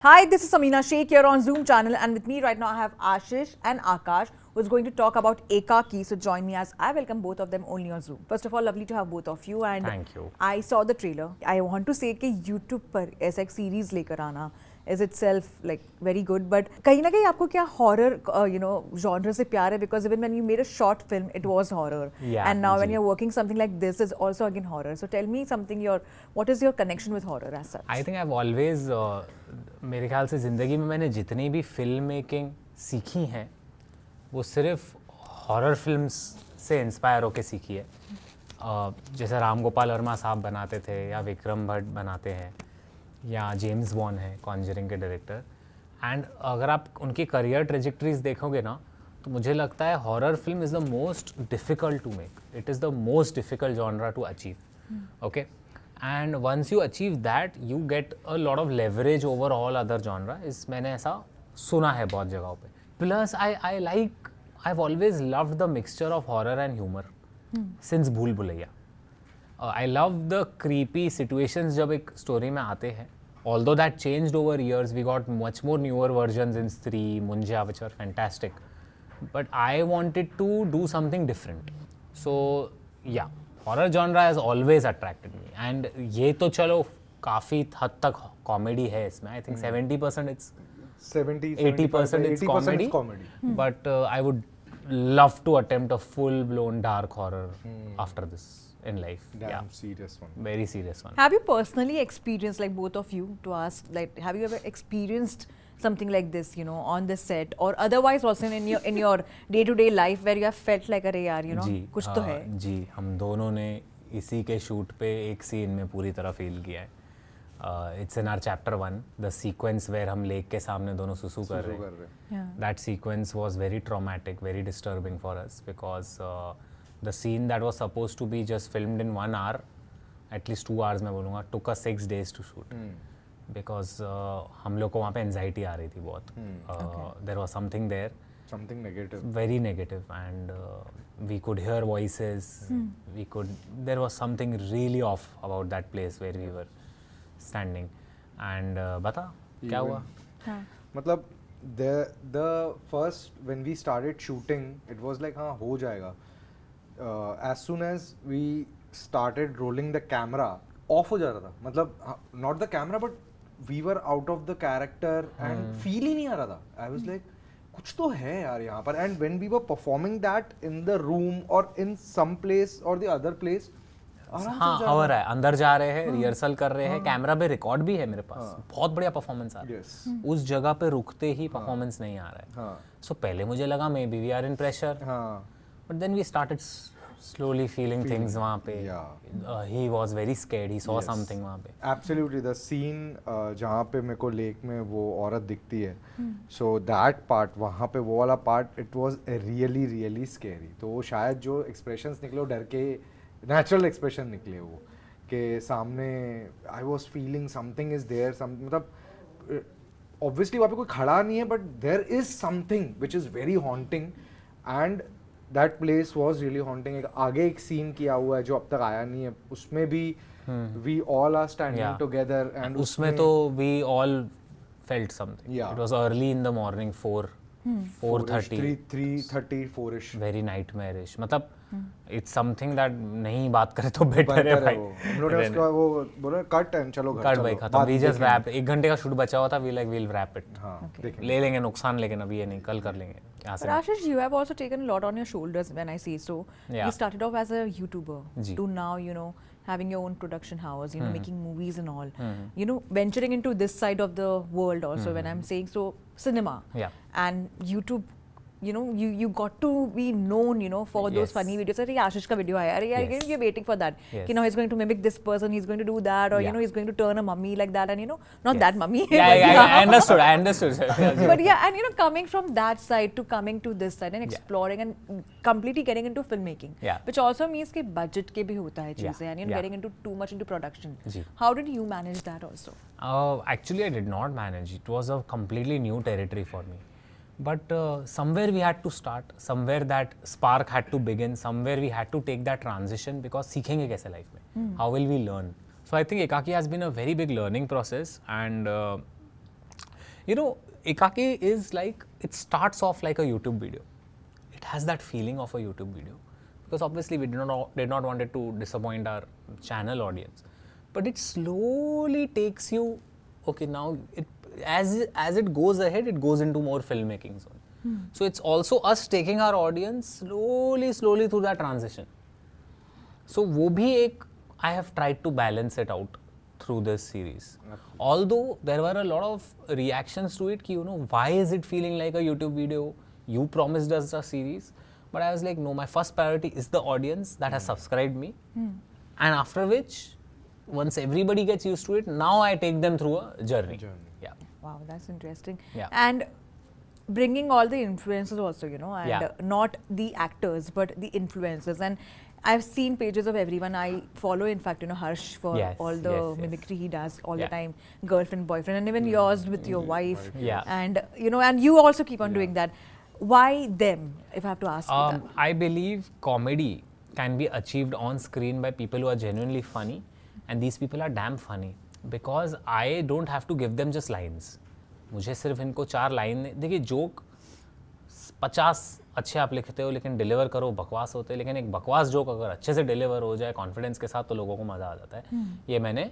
Hi, this is Samina Sheikh here on Zoom channel, and with me right now I have Ashish and Akash, who is going to talk about Ekaki. So join me as I welcome both of them only on Zoom. First of all, lovely to have both of you. And Thank you. I saw the trailer. I want to say कि YouTube पर ऐसा एक series लेकर आना is itself like very good. But कहीं ना कहीं आपको क्या horror genre से प्यार है? Because even when you made a short film, it was horror. Yeah, and now when ji. you're working something like this is also again horror. So tell me something. What is your connection with horror as such? I think I've always मेरे ख्याल से ज़िंदगी में मैंने जितनी भी film making सीखी हैं वो सिर्फ हॉरर फिल्म्स से इंस्पायर होके सीखी है. जैसे राम गोपाल वर्मा साहब बनाते थे या विक्रम भट्ट बनाते हैं या जेम्स वॉन है कॉन्जरिंग के डायरेक्टर. एंड अगर आप उनकी करियर ट्रेजेक्टरीज देखोगे ना तो मुझे लगता है horror film is the most difficult to make. It is the most difficult genre to achieve. Okay. And once you achieve that, you get a lot of leverage over all other genre. मैंने ऐसा सुना है बहुत जगहों पे. Plus, I've always loved the mixture of horror and humor since भूल Bhulaiyaa. I love the creepy situations जब एक story में आते हैं. Although that changed over years, we got much more newer versions in Stree, Munja, which are fantastic. But I wanted to do something different. So, yeah. Horror genre has always attracted me. And ये तो चलो काफ़ी हद तक comedy है इसमें. I think 70% it's 80% it's comedy. But I would love to attempt a full blown dark horror after this in life. Damn serious one. Very serious one. Have you personally experienced, like both of you, to ask, like, have you ever experienced something like this, on the set or otherwise also in your day-to-day life where you have felt like, अरे यार, कुछ तो है? जी, हम दोनों ने इसी के शूट पे एक सीन में पूरी तरह फील किया है. It's in our chapter 1, the sequence where हम लेक के सामने दोनों सुसु कर रहे हैं. That sequence was very traumatic, very disturbing for us because the scene that was supposed to be just filmed in 1 hour, at least 2 hours मैं बोलूँगा, took us 6 days to shoot. Because हम लोग को वहाँ पे anxiety आ रही थी बहुत. There was something there. Something negative. Very negative, and we could hear voices. There was something really off about that place where we were standing. And बता क्या हुआ? मतलब the first when we started shooting, it was like हाँ हो जाएगा. As soon as we started rolling the camera, off हो जा रहा था. मतलब not the camera but we were out of the character and feel ही नहीं आ रहा था. I was like कुछ तो है यार यहाँ पर. And when we were performing that in the room or in some place or the other place, हाँ हो रहा है, अंदर जा रहे हैं, रिहर्सल कर रहे हैं, कैमरा पे रिकॉर्ड भी है मेरे पास, बहुत बढ़िया परफॉर्मेंस आ रहा है. उस जगह पे रुकते ही परफॉर्मेंस नहीं आ रहा है. सो पहले मुझे लगा maybe we are in pressure, but then we started slowly feeling things वहाँ पे. He was very scared. He saw something वहाँ पे. Absolutely, the scene जहाँ पे मेरे को लेक में वो औरत दिखती है, so that part वहाँ पे वो वाला part it was really really scary. तो शायद जो expressions निकले वो डर के natural expression निकले वो के सामने. I was feeling something is there. मतलब obviously वहाँ पे कोई खड़ा नहीं है, but there is something which is very haunting and that place was really haunting. एक आगे एक scene किया हुआ है जो अब तक आया नहीं है, उसमें भी we all are standing together and उसमें तो we all felt something. It was early in the morning, 4:30, 3:30, 4ish. Very nightmarish. मतलब it's something that नहीं बात करे तो better है भाई. हम लोगों ने उसका वो बोला कट एंड चलो घर चलो. भाई खत्म. We just wrap. 1 घंटे का शूट बचा हुआ था. We'll wrap it. हाँ, ले लेंगे नुकसान, लेकिन अभी ये नहीं, कल कर लेंगे. But Ashish, you have also taken a lot on your shoulders when I see so. You started off as a YouTuber to now, having your own production house, making movies and all. Venturing into this side of the world also, when I'm saying so, cinema. And YouTube, you got to be known, for those funny videos. Arey Ashish ka video aaya. Arey you're waiting for that. Now he's going to mimic this person, he's going to do that, or he's going to turn a mummy like that, and not that mummy. I understood. But and coming from that side to coming to this side and exploring and completely getting into filmmaking, which also means कि budget के भी होता है चीजें, and getting into too much into production. How did you manage that also? Actually, I did not manage. It was a completely new territory for me. But somewhere we had to start, somewhere that spark had to begin, somewhere we had to take that transition because सीखेंगे कैसे life में? How will we learn? So I think Ekaki has been a very big learning process, and You know, Ekaki is like, it starts off like a YouTube video. It has that feeling of a YouTube video. Because obviously we did not want it to disappoint our channel audience. But it slowly takes you, okay, now as it goes ahead, it goes into more filmmaking zone. So it's also us taking our audience slowly through that transition. So wo bhi ek, I have tried to balance it out through this series. Although there were a lot of reactions to it, ki, you know, why is it feeling like a YouTube video? You promised us a series. But I was like, no, my first priority is the audience that has subscribed me. And after which, once everybody gets used to it, now I take them through a journey. Yeah. Wow, that's interesting. Yeah. And bringing all the influencers also, you know, and Yeah. not the actors, but the influencers. And I've seen pages of everyone. I follow, in fact, you know, Harsh for Yes, all the yes. mimicry he does all Yeah. the time, girlfriend, boyfriend, and even yours with your wife. Yeah. And, you know, and you also keep on doing that. Why them, if I have to ask you that? I believe comedy can be achieved on screen by people who are genuinely funny, and these people are damn funny because I don't have to give them just lines. मुझे सिर्फ इनको 4 line, देखिए joke 50 अच्छे आप लिखते हो लेकिन deliver करो बकवास होते हैं, लेकिन एक बकवास जोक अगर अच्छे से डिलीवर हो जाए कॉन्फिडेंस के साथ तो लोगों को मज़ा आ जाता है. ये मैंने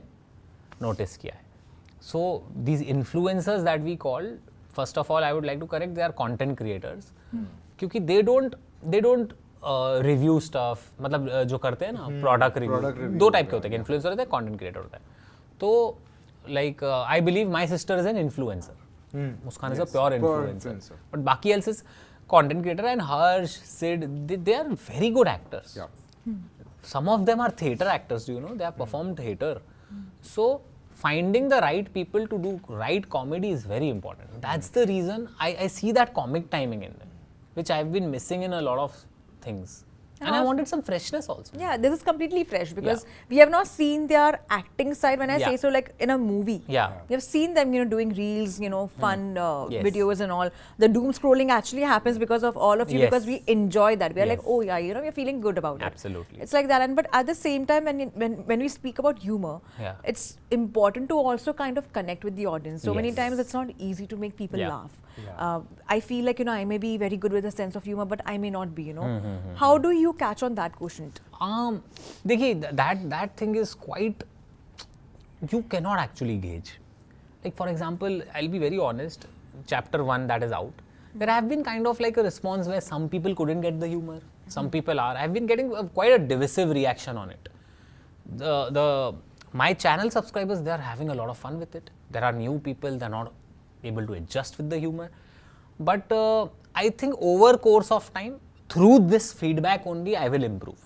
नोटिस किया है. So these influencers that we call, first of all I would like to correct, they are content creators, क्योंकि दे डोंट रिव्यू स्टफ, मतलब जो करते हैं ना प्रोडक्ट रिव्यू, 2 टाइप के होते हैं, इन्फ्लुएंसर होता है, कंटेंट क्रिएटर होता है. तो like I believe my sister is an influencer, Muskan is a pure influencer. But Baki else is content creator, and Harsh, Sid, they are very good actors. Yeah. Some of them are theatre actors, do you know? They have performed theatre. So finding the right people to do right comedy is very important. That's the reason I see that comic timing in them, which I've been missing in a lot of things. And I wanted some freshness also. Yeah, this is completely fresh because we have not seen their acting side. When I say so, like in a movie, we have seen them, you know, doing reels, you know, fun videos and all. The doom scrolling actually happens because of all of you, because we enjoy that. We are like, oh yeah, you know, we are feeling good about it. Absolutely. It's like that. And but at the same time, when we speak about humor, it's important to also kind of connect with the audience. So many times it's not easy to make people laugh. I feel like, you know, I may be very good with a sense of humor, but I may not be, you know. How do you catch on that quotient? देखिए, that thing is quite, you cannot actually gauge. Like for example, I'll be very honest, chapter 1 that is out, there have been kind of like a response where some people couldn't get the humor, some people are. I've been getting quite a divisive reaction on it. My channel subscribers, they are having a lot of fun with it. There are new people, they're not able to adjust with the humor. But I think over course of time, through this feedback only, I will improve.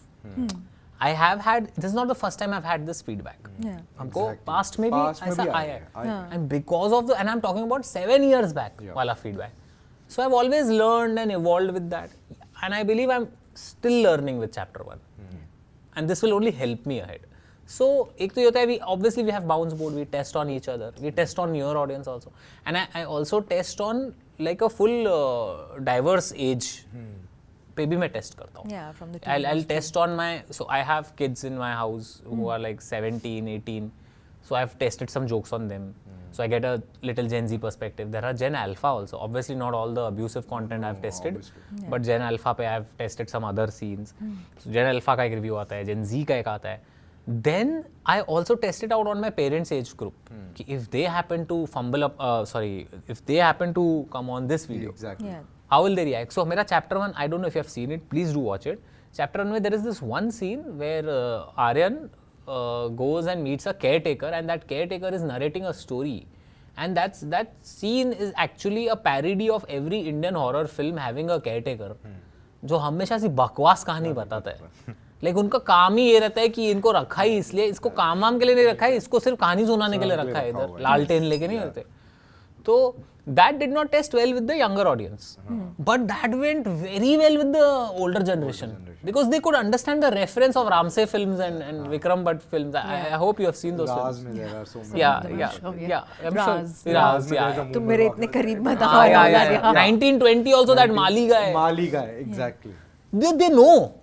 I have had, this is not the first time I've had this feedback. हमको past में भी ऐसा आया है. And because of and I'm talking about 7 years back वाला feedback. So I've always learned and evolved with that. And I believe I'm still learning with chapter 1. And this will only help me ahead. So, एक तो ये होता है, obviously we have bounce board, we test on each other, we test on your audience also. And I also test on like a full diverse age. पे भी मैं test करता हूँ. Yeah, from the I'll test on my, so I have kids in my house who are like 17, 18. So I've tested some jokes on them. So I get a little Gen Z perspective. There are Gen Alpha also. Obviously not all the abusive content I've tested, but Gen Alpha पे I've tested some other scenes. So Gen Alpha का एक review आता है, Gen Z का एक आता है. Then I also test it out on my parents' age group. If they happen to fumble up, if they happen to come on this video, Exactly. how will they react? So, मेरा chapter 1, I don't know if you have seen it, please do watch it. Chapter 1 में there is this one scene where Aryan goes and meets a caretaker, and that caretaker is narrating a story. And that scene is actually a parody of every Indian horror film having a caretaker, जो हमेशा सी बकवास कहानी बताता है. Like उनका काम ही ये रहता है कि इनको रखा ही इसलिए, इसको काम वाम के लिए नहीं रखा है, इसको सिर्फ कहानी सुनाने के लिए रखा है, इधर लालटेन लेके नहीं रहते. तो that did not test well with the younger audience, but that went very well with the older generation, because they could understand the reference of Ramsey films and Vikram Bhatt films. I hope you have seen those Raz films. में there are so many. Yeah. I'm Raz. sure. Raz, yeah. तुम मेरे इतने करीब मत आओ. Yeah. 1920 also, that Mali guy. Mali guy, exactly. They know.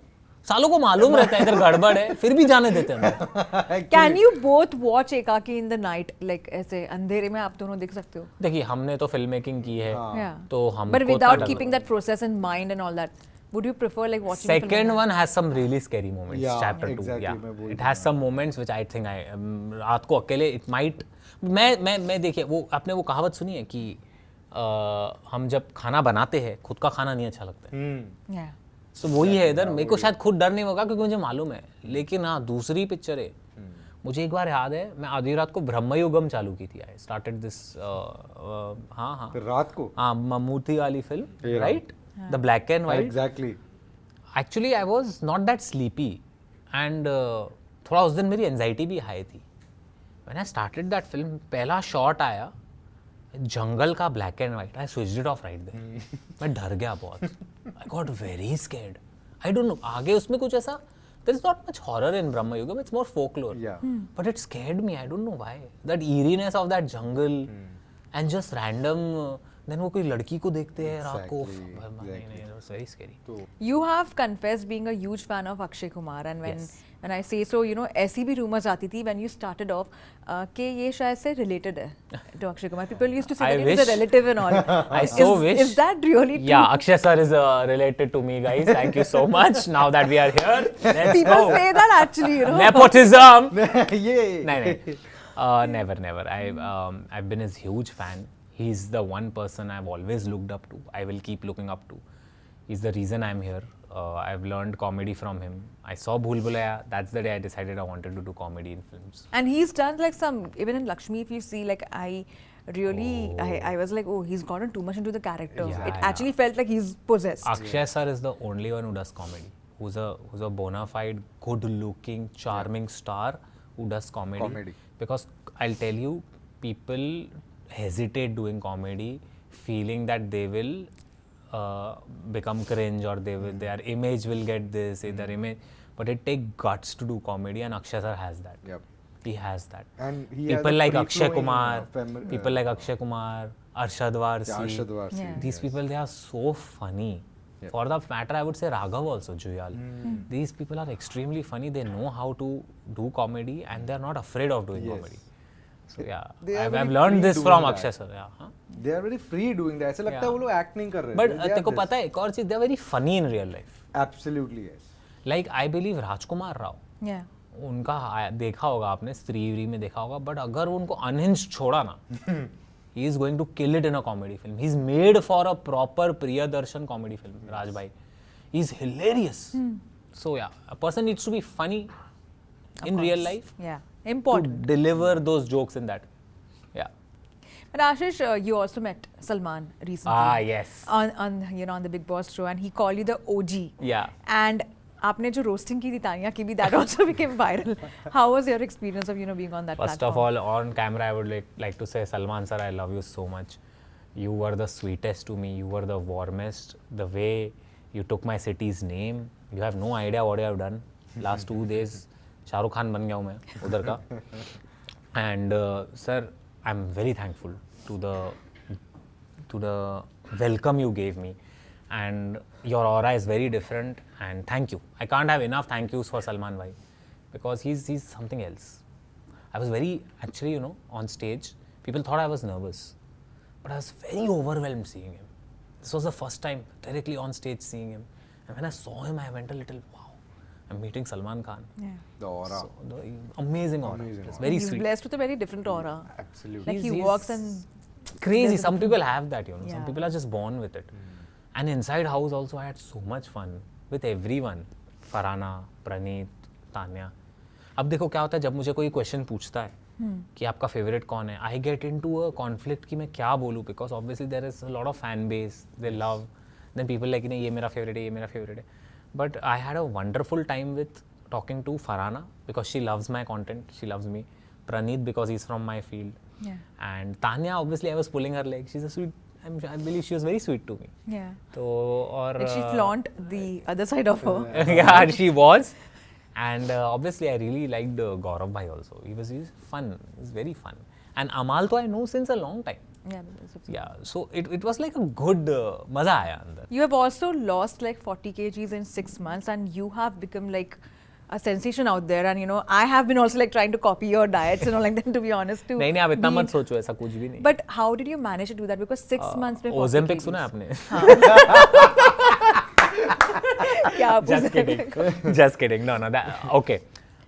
सालों को मालूम रहता है इधर गड़बड़ है, फिर भी जाने देते हैं. Can you both watch Ekaki in the night, like ऐसे अंधेरे में आप दोनों देख सकते हो? देखिए हमने तो फिल्म मेकिंग की है, Yeah. तो हमको But without keeping that process in mind and all that, would you prefer like watching? Second one has some really scary moments. Yeah, Chapter 2, exactly, yeah. मैं वही It has some moments which I think रात को अकेले it might. मैं देखिए वो आपने वो कहावत सुनी है कि हम जब खाना बनाते हैं खुद का खाना नहीं अच्छा लगता है. Yeah. तो वही है इधर. मेरे को शायद खुद डर नहीं होगा क्योंकि मुझे मालूम है, लेकिन हाँ दूसरी पिक्चर है. मुझे एक बार याद है मैं आधी रात को ब्रह्मयुगम चालू की थी. आई स्टार्टेड दिस हाँ रात को ममूटी वाली film, right, the black and white. Exactly. Actually I was not that sleepy and थोड़ा उस दिन मेरी एंजाइटी भी हाई थी. When I started that film, पहला शॉट आया जंगल का black and white, I switched it off right there. मैं डर गया बहुत. I got very scared. I don't know आगे उसमें कुछ ऐसा, there is not much horror in Brahmayugam, it's more folklore. Yeah. But it scared me, I don't know why. That eeriness of that jungle and just random, then वो कोई लड़की को देखते हैं रात को. नहीं, it was very scary. You have confessed being a huge fan of Akshay Kumar, and when I say so, you know, ऐसी भी rumors आती थी when you started off कि ये शायद से related है to Akshay Kumar. People used to say that he's a relative and all. I so wish. Is that really true? Yeah, Akshay sir is related to me, guys. Thank you so much. Now that we are here, let's People go. say that actually, you know. Nepotism. ये Never. I've been his huge fan. He's the one person I've always looked up to. I will keep looking up to. He's the reason I'm here. I've learned comedy from him. I saw Bhool Bhulaiya. That's the day I decided I wanted to do comedy in films. And he's done like some, even in Lakshmi, if you see, like I was like, oh, he's gotten too much into the character. Yeah, it actually felt like he's possessed. Akshay sir is the only one who does comedy. Who's a bona fide, good-looking, charming star who does comedy. Because I'll tell you, people hesitate doing comedy, feeling that they will become cringe or their image will get this, their image. But it takes guts to do comedy, and Akshay sir has that. Yep. He has that. And he people has like a Akshay free-flowing, Kumar, people like Akshay Kumar, Arshad Varsi. Yeah. These people, they are so funny. Yeah. For that matter, I would say Raghav also, Juyal. These people are extremely funny. They know how to do comedy and they are not afraid of doing comedy. So yeah, I've learned this from Akshay sir. Yeah, huh? They are very free doing that. ऐसा लगता है वो लोग act नहीं कर रहे. But तेको पता है एक और चीज, they are very funny in real life. Absolutely yes. Like I believe Rajkumar Rao. Yeah. उनका देखा होगा आपने, स्त्री में देखा होगा, बट अगर उनको अनहिंज्ड छोड़ा ना, he is going to kill it in a comedy film. He's made for a proper Priyadarshan comedy film. Raj bhai, he's hilarious. So yeah, a person needs to be funny in real life. Yeah, important. To deliver those jokes in that. Yeah. But Ashish, you also met Salman recently. Ah yes. On the Big Boss show, and he called you the OG. Yeah. And आपने जो roasting की थी तानिया की भी, that also became viral. How was your experience of being on that platform? First of all, on camera, I would like to say, Salman sir, I love you so much. You were the sweetest to me. You were the warmest. The way you took my city's name, you have no idea what you have done. Last 2 days, Shahrukh Khan बन गया हूँ मैं उधर का. And sir, I'm very thankful to the welcome you gave me. And your aura is very different, and thank you. I can't have enough thank yous for Salman bhai, because he's something else. I was actually, on stage, people thought I was nervous, but I was very overwhelmed seeing him. This was the first time directly on stage seeing him, and when I saw him, I went a little, wow, I'm meeting Salman Khan. Yeah. The aura. So, the amazing aura. It's very He's sweet. blessed with a very different aura. Absolutely. Like he walks and crazy. Some people have that, Yeah. Some people are just born with it. And inside house also, I had so much fun with everyone. Farhana, Praneet, Tanya. अब देखो क्या होता है जब मुझे कोई question पूछता है कि आपका फेवरेट कौन है, I get into a conflict कि मैं क्या बोलूँ, because obviously there is a lot of fan base, they love, then people like नहीं ये मेरा फेवरेट है, ये मेरा फेवरेट है. But I had a wonderful time with talking to Farhana because she loves my content, she loves me. Praneet because he's from my field. Yeah. And Tanya, obviously I was pulling her leg. She's a sweet, I believe she was very sweet to me. Yeah. So, or Like she flaunt the other side of her. yeah, she was. And obviously I really liked Gaurav bhai also. He's fun. He's very fun. And Amal, though I know since a long time. Yeah, because of Yeah, so it was like a good maza aaya andar. You have also lost like 40 kgs in 6 months, and you have become like a sensation out there. And you know, I have been also like trying to copy your diets and all like that, to be honest. To नहीं आप इतना be- मत सोचो, ऐसा कुछ भी नहीं. But how did you manage to do that? Because 6 months में 40 Ozempic kgs. सुना है आपने? क्या आप Just kidding. Just kidding. No. Okay.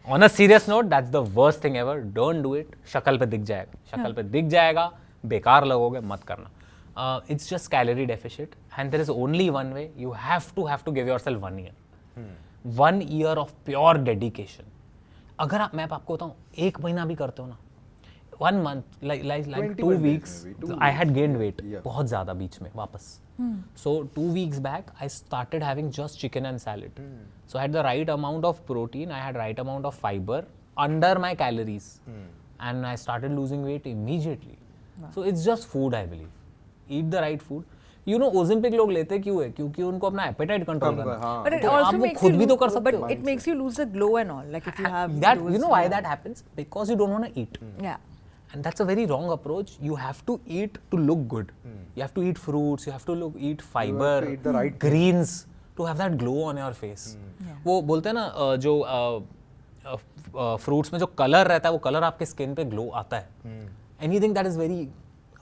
On a serious note, that's the worst thing ever. Don't do it. शक्ल पे दिख जाएगा. शक्ल पे दिख जाएगा. बेकार लगोगे, मत करना. It's just calorie deficit, and there is only one way. You have to give yourself 1 year. 1 year of pure dedication. अगर आप मैं आपको बताऊँ 1 महीना भी करते हो ना, 1 month, like 2 weeks, I had gained weight. बहुत ज़्यादा बीच में वापस. So 2 weeks back, I started having just chicken and salad. So I had the right amount of protein, I had right amount of fiber under my calories, and I started losing weight immediately. So it's just food, I believe. Eat the right food. You know, Ozempic लोग लेते क्यों है? क्योंकि उनको अपना appetite control करना है. But it तो also आप वो makes खुद you भी तो कर lose, सकते but हो. it makes you lose the glow and all. Like if you have That those, you know why yeah. that happens? Because you don't want to eat. Yeah. And that's a very wrong approach. You have to eat to look good. You have to eat fruits. You have to eat fiber, to eat the right greens to have that glow on your face. वो बोलते हैं ना जो fruits में जो color रहता है वो color आपके skin पे glow आता है. Anything that is very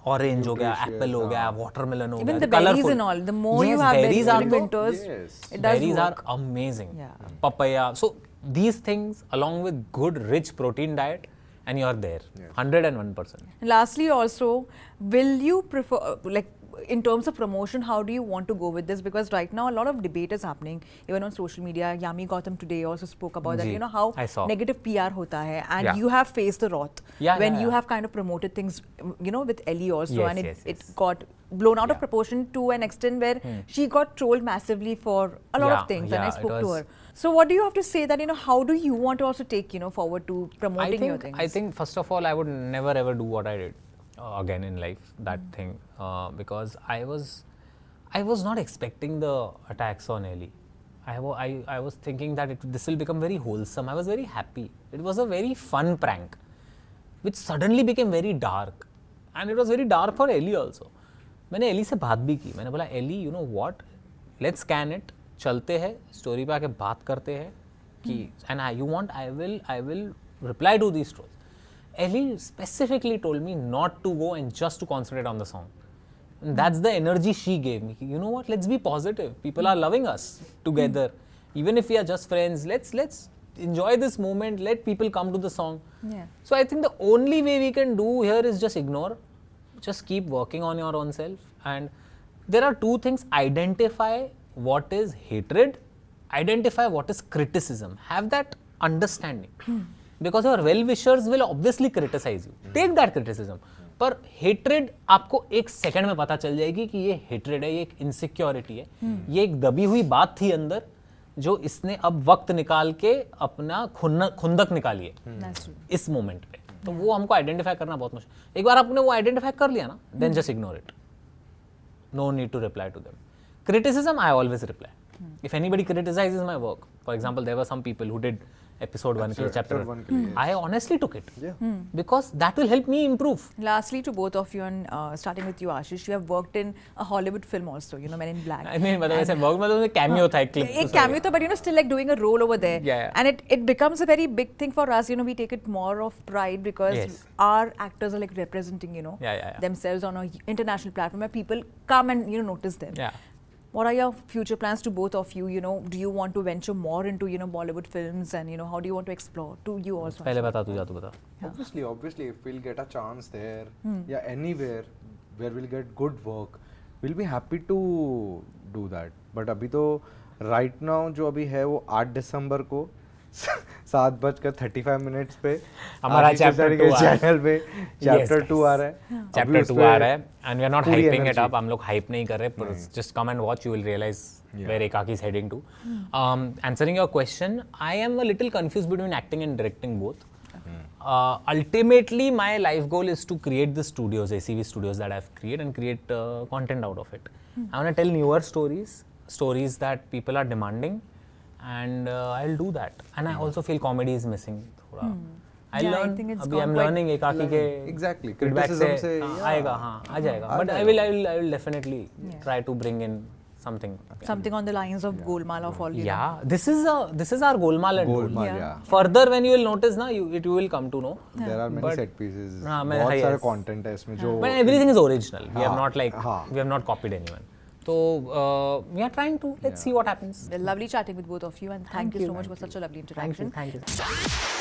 orange हो गया, apple हो गया, watermelon हो गया. Even the berries and all. The more you have berries are during winters, it does berries work. are amazing. Yeah. Papaya. So these things along with good rich protein diet, and you're there. 101%. Lastly, also, will you prefer, like, in terms of promotion, how do you want to go with this? Because right now, a lot of debate is happening, even on social media. Yami Gautam today also spoke about that, Ji, you know, how I saw. negative PR hota hai, and Yeah. you have faced the wrath Yeah, when yeah, you yeah. have kind of promoted things, you know, with Elli also, Yes, and it, yes, it yes. got blown out of Yeah. proportion to an extent where she got trolled massively for a lot Yeah, of things, and yeah, I it spoke to was- her. So what do you have to say that, you know, how do you want to also take, you know, forward to promoting your things? I think first of all, I would never ever do what I did again in life. That thing because I was not expecting the attacks on Elli. I was thinking that this will become very wholesome. I was very happy. It was a very fun prank, which suddenly became very dark, and it was very dark for Elli also. मैंने Elli से बात भी की. मैंने बोला Elli, you know what? Let's scan it. चलते हैं story पे आके बात करते हैं कि and you want I will reply to these trolls. Elli specifically told me not to go and just to concentrate on the song. And that's the energy she gave me. You know what? Let's be positive. People are loving us together. Even if we are just friends, let's enjoy this moment. Let people come to the song. Yeah. So I think the only way we can do here is just ignore. Just keep working on your own self. And there are two things. Identify what is hatred. Identify what is criticism. Have that understanding. Because your well-wishers will obviously criticize you. Take that criticism. पर hatred आपको एक second में पता चल जाएगी कि ये hatred है, ये एक insecurity है, ये एक दबी हुई बात थी अंदर जो इसने अब वक्त निकाल के अपना खुंदक निकाली है इस मोमेंट पे. तो वो हमको आइडेंटिफाई करना बहुत मुश्किल. एक बार आपने वो आइडेंटिफाई कर लिया ना, then just ignore it. No need to reply to them. Criticism, I always reply. If anybody criticizes my work, for example, there were some people who did episode 1 ke chapter 1 ke liye, I honestly took it. Because that will help me improve. Lastly, to both of you, and starting with you, Ashish, you have worked in a Hollywood film also, you know, Men in Black. I mean, मतलब ऐसे work मतलब cameo था एक clip. एक cameo था, but you know, still like doing a role over there. Yeah. And it becomes a very big thing for us. You know, we take it more of pride because Yes. our actors are like representing, you know, Yeah. themselves on an international platform where people come and, you know, notice them. Yeah. What are your future plans to both of you? You know, do you want to venture more into, you know, Bollywood films, and you know, how do you want to explore? To you also. पहले बता तू बता. Obviously, if we'll get a chance there, yeah, anywhere where we'll get good work, we'll be happy to do that. But अभी तो right now जो अभी है वो 8 दिसंबर को 7:35 पे हमारा चैप्टर 2 चैनल पे चैप्टर 2 आ रहा है. चैप्टर 2 आ रहा है and we are not hyping it up. हम लोग हाइप नहीं कर रहे. Just come and watch, you will realise where Ekaki is heading to. Answering your question, I am a little confuse between acting and directing both. Ultimately, my life goal is to create the studios, ACV studios that I've created, and create content out of it. I want to tell newer stories that people are demanding, and I'll do that. And I also feel comedy is missing. I Yeah, I learn. think it's अभी gone I'm quite- learning एकाकी के Exactly. feedback Criticism से से, हाँ, yeah. आएगा हाँ आ जाएगा. But I will definitely try to bring in something. Something on the lines of Golmaal of all, you know. Yeah, this is our Golmaal and Golmaal, Yeah. yeah. Further when you will notice ना, you will come to know. There are many But- set pieces. हाँ, बहुत सारे yes. content है इसमें जो. But everything is original. We have हाँ, not like हाँ. we have not copied anyone. So we are trying to. Let's see what happens. Well, lovely chatting with both of you, and thank you so much for such a lovely interaction. Thank you.